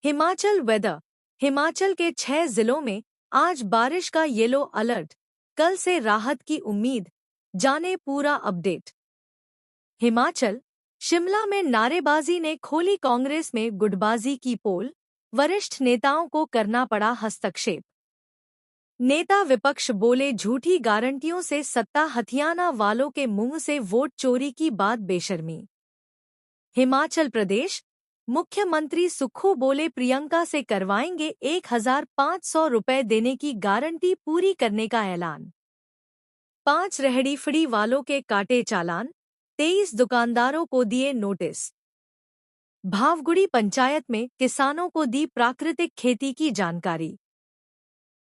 Himachal weather. Himachal के 6 जिलों में आज बारिश का येलो अलर्ट, कल से राहत की उम्मीद। जाने पूरा अपडेट। हिमाचल, शिमला में नारेबाजी ने खोली कांग्रेस में गुटबाजी की पोल, वरिष्ठ नेताओं को करना पड़ा हस्तक्षेप। नेता विपक्ष बोले झूठी गारंटियों से सत्ता हथियाना वालों के मुंह से वोट चोरी की बात बेशर्मी। हिमाचल प्रदेश, मुख्यमंत्री सुक्खू बोले प्रियंका से करवाएंगे 1,500 रुपए देने की गारंटी पूरी करने का ऐलान। 5 रेहड़ी फड़ी वालों के काटे चालान, 23 दुकानदारों को दिए नोटिस। भावगुड़ी पंचायत में किसानों को दी प्राकृतिक खेती की जानकारी।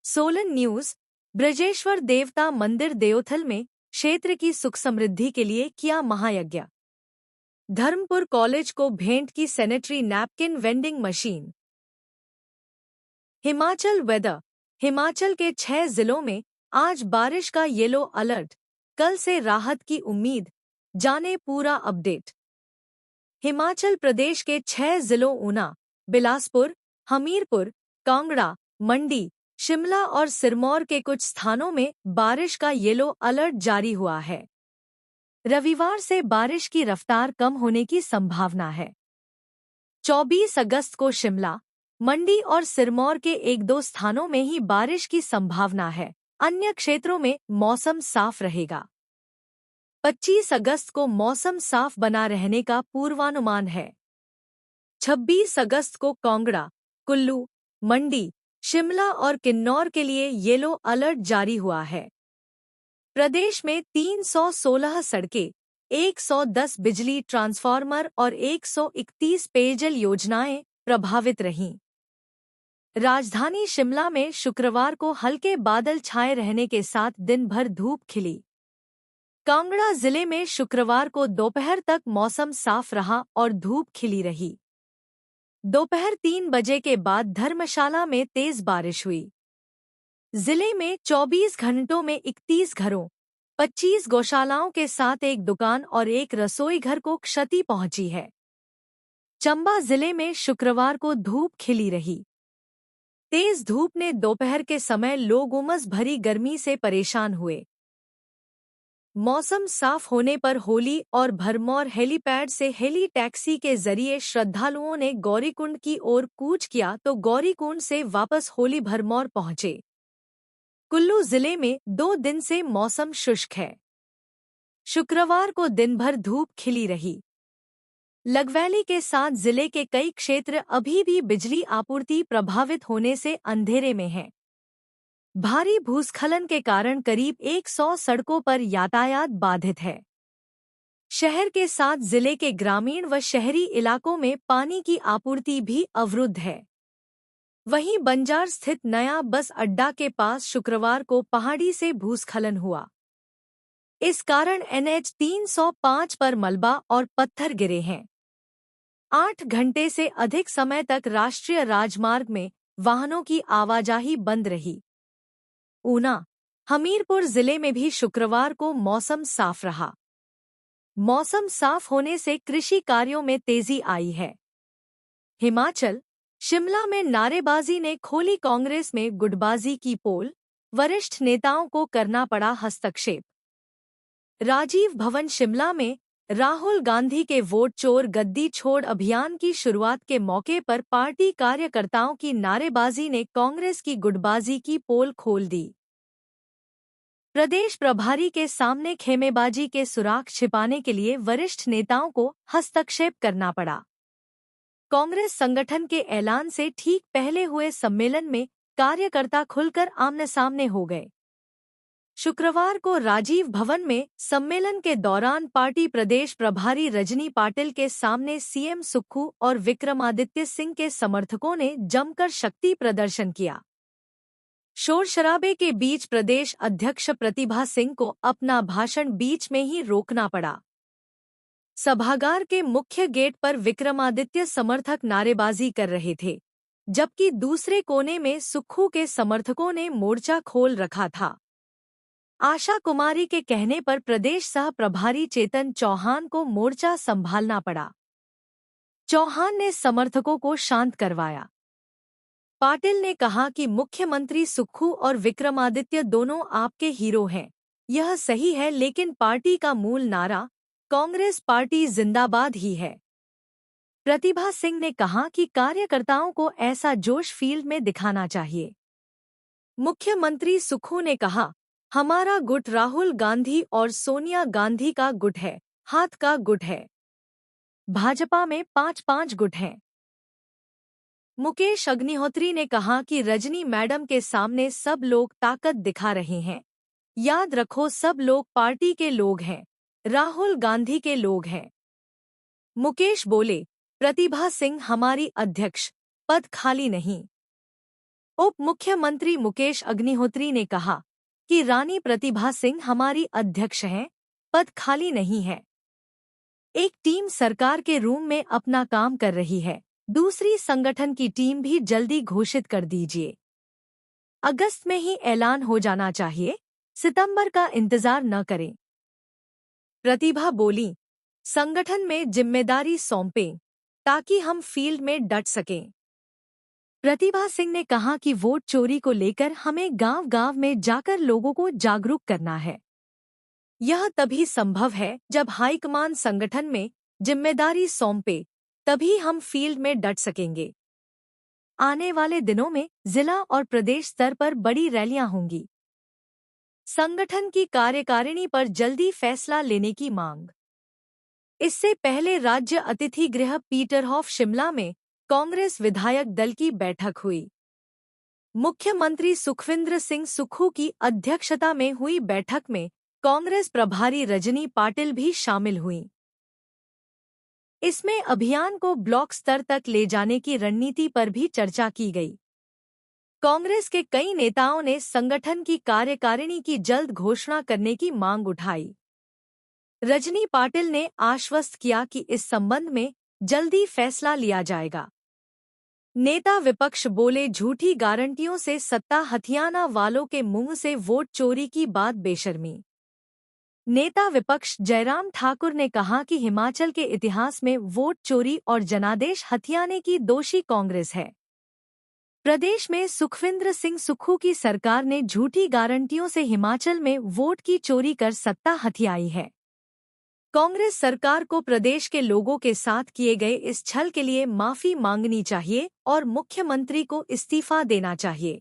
सोलन न्यूज, ब्रजेश्वर देवता मंदिर देओथल में क्षेत्र की सुख समृद्धि के लिए किया महायज्ञ। धर्मपुर कॉलेज को भेंट की sanitary napkin vending machine. Himachal weather. Himachal के 6 जिलों में आज बारिश का येलो अलर्ट, कल से राहत की उम्मीद। जाने पूरा अपडेट। हिमाचल प्रदेश के 6 जिलों ऊना, बिलासपुर, हमीरपुर, कांगड़ा, मंडी, शिमला और सिरमौर के कुछ स्थानों में बारिश का येलो अलर्ट जारी हुआ है। रविवार से बारिश की रफ्तार कम होने की संभावना है। 24 अगस्त को शिमला, मंडी और सिरमौर के 1-2 स्थानों में ही बारिश की संभावना है, अन्य क्षेत्रों में मौसम साफ रहेगा। 25 अगस्त को मौसम साफ बना रहने का पूर्वानुमान है। 26 अगस्त को कांगड़ा, कुल्लू, मंडी, शिमला और किन्नौर के लिए येलो अलर्ट जारी हुआ है। प्रदेश में 316 सड़कें, 110 बिजली ट्रांसफार्मर और 131 पेयजल योजनाएं प्रभावित रहीं। राजधानी शिमला में शुक्रवार को हल्के बादल छाए रहने के साथ दिन भर धूप खिली। कांगड़ा जिले में शुक्रवार को दोपहर तक मौसम साफ रहा और धूप खिली रही। दोपहर 3 बजे के बाद धर्मशाला में तेज बारिश हुई। जिले में 24 घंटों में 31 घरों, 25 गौशालाओं के साथ एक दुकान और एक रसोई घर को क्षति पहुंची है। चंबा जिले में शुक्रवार को धूप खिली रही। तेज धूप ने दोपहर के समय लोग उमस भरी गर्मी से परेशान हुए। मौसम साफ होने पर होली और भरमौर हेलीपैड से हेली टैक्सी के जरिए श्रद्धालुओं ने गौरीकुंड की ओर कूच किया तो गौरीकुंड से वापस होली भरमौर पहुंचे। कुल्लू जिले में 2 दिन से मौसम शुष्क है। शुक्रवार को दिन भर धूप खिली रही। लगवैली के साथ जिले के कई क्षेत्र अभी भी बिजली आपूर्ति प्रभावित होने से अंधेरे में हैं। भारी भूस्खलन के कारण करीब 100 सड़कों पर यातायात बाधित है। शहर के साथ जिले के ग्रामीण व शहरी इलाकों में पानी की आपूर्ति भी अवरुद्ध है। वहीं बंजार स्थित नया बस अड्डा के पास शुक्रवार को पहाड़ी से भूस्खलन हुआ। इस कारण NH 305 पर मलबा और पत्थर गिरे हैं। 8 घंटे से अधिक समय तक राष्ट्रीय राजमार्ग में वाहनों की आवाजाही बंद रही। ऊना, हमीरपुर जिले में भी शुक्रवार को मौसम साफ रहा। मौसम साफ होने से कृषि कार्यों में तेजी आई है। हिमाचल, शिमला में नारेबाजी ने खोली कांग्रेस में गुटबाजी की पोल, वरिष्ठ नेताओं को करना पड़ा हस्तक्षेप। राजीव भवन शिमला में राहुल गांधी के वोट चोर गद्दी छोड़ अभियान की शुरुआत के मौके पर पार्टी कार्यकर्ताओं की नारेबाजी ने कांग्रेस की गुटबाजी की पोल खोल दी। प्रदेश प्रभारी के सामने खेमेबाजी के सुराग छिपाने के लिए वरिष्ठ नेताओं को हस्तक्षेप करना पड़ा। कांग्रेस संगठन के ऐलान से ठीक पहले हुए सम्मेलन में कार्यकर्ता खुलकर आमने सामने हो गए। शुक्रवार को राजीव भवन में सम्मेलन के दौरान पार्टी प्रदेश प्रभारी रजनी पाटिल के सामने सीएम सुक्खू और विक्रमादित्य सिंह के समर्थकों ने जमकर शक्ति प्रदर्शन किया। शोर शराबे के बीच प्रदेश अध्यक्ष प्रतिभा सिंह को अपना भाषण बीच में ही रोकना पड़ा। सभागार के मुख्य गेट पर विक्रमादित्य समर्थक नारेबाजी कर रहे थे, जबकि दूसरे कोने में सुक्खू के समर्थकों ने मोर्चा खोल रखा था। आशा कुमारी के कहने पर प्रदेश सह प्रभारी चेतन चौहान को मोर्चा संभालना पड़ा। चौहान ने समर्थकों को शांत करवाया। पाटिल ने कहा कि मुख्यमंत्री सुक्खू और विक्रमादित्य दोनों आपके हीरो हैं। यह सही है, लेकिन पार्टी का मूल नारा कांग्रेस पार्टी जिंदाबाद ही है। प्रतिभा सिंह ने कहा कि कार्यकर्ताओं को ऐसा जोश फील्ड में दिखाना चाहिए। मुख्यमंत्री सुक्खू ने कहा, हमारा गुट राहुल गांधी और सोनिया गांधी का गुट है, हाथ का गुट है। भाजपा में 5-5 गुट हैं। मुकेश अग्निहोत्री ने कहा कि रजनी मैडम के सामने सब लोग ताकत दिखा रहे हैं। याद रखो, सब लोग पार्टी के लोग हैं, राहुल गांधी के लोग हैं। मुकेश बोले, प्रतिभा सिंह हमारी अध्यक्ष, पद खाली नहीं। उप मुख्यमंत्री मुकेश अग्निहोत्री ने कहा कि रानी प्रतिभा सिंह हमारी अध्यक्ष हैं, पद खाली नहीं है। एक टीम सरकार के रूम में अपना काम कर रही है, दूसरी संगठन की टीम भी जल्दी घोषित कर दीजिए। अगस्त में ही ऐलान हो जाना चाहिए, सितंबर का इंतजार न करें। प्रतिभा बोली, संगठन में जिम्मेदारी सौंपें ताकि हम फील्ड में डट सकें। प्रतिभा सिंह ने कहा कि वोट चोरी को लेकर हमें गांव-गांव में जाकर लोगों को जागरूक करना है। यह तभी संभव है जब हाईकमान संगठन में जिम्मेदारी सौंपे, तभी हम फील्ड में डट सकेंगे। आने वाले दिनों में जिला और प्रदेश स्तर पर बड़ी रैलियां होंगी। संगठन की कार्यकारिणी पर जल्दी फैसला लेने की मांग। इससे पहले राज्य अतिथि गृह पीटरहॉफ शिमला में कांग्रेस विधायक दल की बैठक हुई। मुख्यमंत्री सुखविंदर सिंह सुक्खू की अध्यक्षता में हुई बैठक में कांग्रेस प्रभारी रजनी पाटिल भी शामिल हुईं। इसमें अभियान को ब्लॉक स्तर तक ले जाने की रणनीति पर भी चर्चा की गई। कांग्रेस के कई नेताओं ने संगठन की कार्यकारिणी की जल्द घोषणा करने की मांग उठाई। रजनी पाटिल ने आश्वस्त किया कि इस संबंध में जल्दी फैसला लिया जाएगा। नेता विपक्ष बोले, झूठी गारंटियों से सत्ता हथियाना वालों के मुंह से वोट चोरी की बात बेशर्मी। नेता विपक्ष जयराम ठाकुर ने कहा कि हिमाचल के इतिहास में वोट चोरी और जनादेश हथियाने की दोषी कांग्रेस है। प्रदेश में सुखविंदर सिंह सुक्खू की सरकार ने झूठी गारंटियों से हिमाचल में वोट की चोरी कर सत्ता हथियाई है। कांग्रेस सरकार को प्रदेश के लोगों के साथ किए गए इस छल के लिए माफी मांगनी चाहिए और मुख्यमंत्री को इस्तीफा देना चाहिए।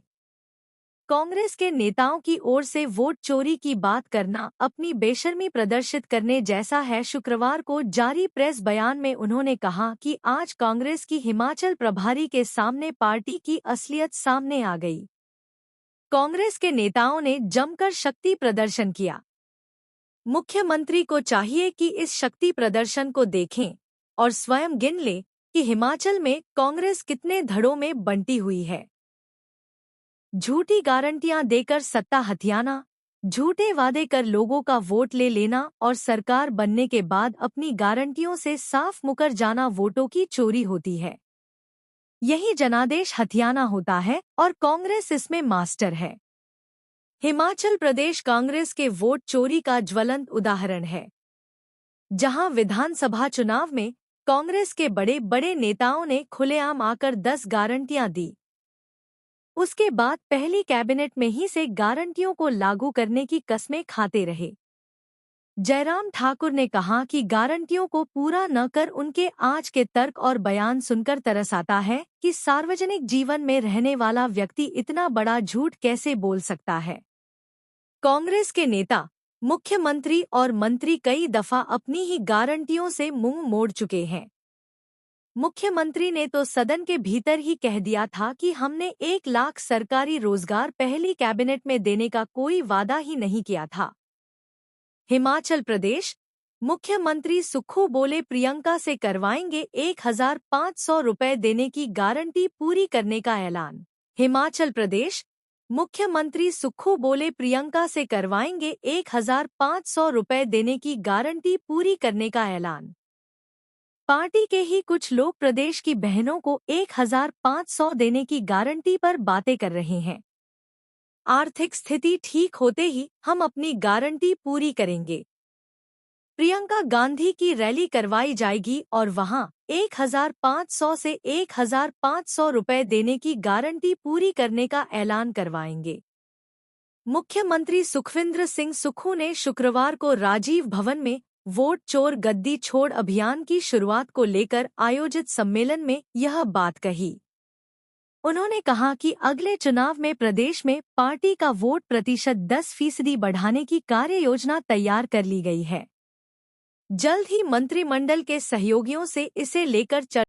कांग्रेस के नेताओं की ओर से वोट चोरी की बात करना अपनी बेशर्मी प्रदर्शित करने जैसा है। शुक्रवार को जारी प्रेस बयान में उन्होंने कहा कि आज कांग्रेस की हिमाचल प्रभारी के सामने पार्टी की असलियत सामने आ गई। कांग्रेस के नेताओं ने जमकर शक्ति प्रदर्शन किया। मुख्यमंत्री को चाहिए कि इस शक्ति प्रदर्शन को देखें और स्वयं गिन ले कि हिमाचल में कांग्रेस कितने धड़ों में बंटी हुई है। झूठी गारंटियां देकर सत्ता हथियाना, झूठे वादे कर लोगों का वोट ले लेना और सरकार बनने के बाद अपनी गारंटियों से साफ मुकर जाना वोटों की चोरी होती है। यही जनादेश हथियाना होता है और कांग्रेस इसमें मास्टर है। हिमाचल प्रदेश कांग्रेस के वोट चोरी का ज्वलंत उदाहरण है, जहां विधानसभा चुनाव में कांग्रेस के बड़े बड़े नेताओं ने खुलेआम आकर 10 गारंटियां दी। उसके बाद पहली कैबिनेट में ही से गारंटियों को लागू करने की कस्में खाते रहे। जयराम ठाकुर ने कहा कि गारंटियों को पूरा न कर उनके आज के तर्क और बयान सुनकर तरस आता है कि सार्वजनिक जीवन में रहने वाला व्यक्ति इतना बड़ा झूठ कैसे बोल सकता है। कांग्रेस के नेता, मुख्यमंत्री और मंत्री कई दफा अपनी ही गारंटियों से मुंह मोड़ चुके हैं। मुख्यमंत्री ने तो सदन के भीतर ही कह दिया था कि हमने 1 लाख सरकारी रोजगार पहली कैबिनेट में देने का कोई वादा ही नहीं किया था। हिमाचल प्रदेश मुख्यमंत्री सुक्खू बोले, प्रियंका से करवाएंगे 1500 रुपए देने की गारंटी पूरी करने का ऐलान। हिमाचल प्रदेश मुख्यमंत्री सुक्खू बोले, प्रियंका से करवाएंगे 1500 रुपए देने की गारंटी पूरी करने का ऐलान। पार्टी के ही कुछ लोग प्रदेश की बहनों को 1500 देने की गारंटी पर बातें कर रहे हैं। आर्थिक स्थिति ठीक होते ही हम अपनी गारंटी पूरी करेंगे। प्रियंका गांधी की रैली करवाई जाएगी और वहां 1,500 से 1,500 रुपए देने की गारंटी पूरी करने का ऐलान करवाएंगे। मुख्यमंत्री सुखविंदर सिंह सुक्खू ने शुक्रवार को राजीव भवन में वोट चोर गद्दी छोड़ अभियान की शुरुआत को लेकर आयोजित सम्मेलन में यह बात कही। उन्होंने कहा कि अगले चुनाव में प्रदेश में पार्टी का वोट प्रतिशत 10% बढ़ाने की कार्य योजना तैयार कर ली गई है। जल्द ही मंत्रिमंडल के सहयोगियों से इसे लेकर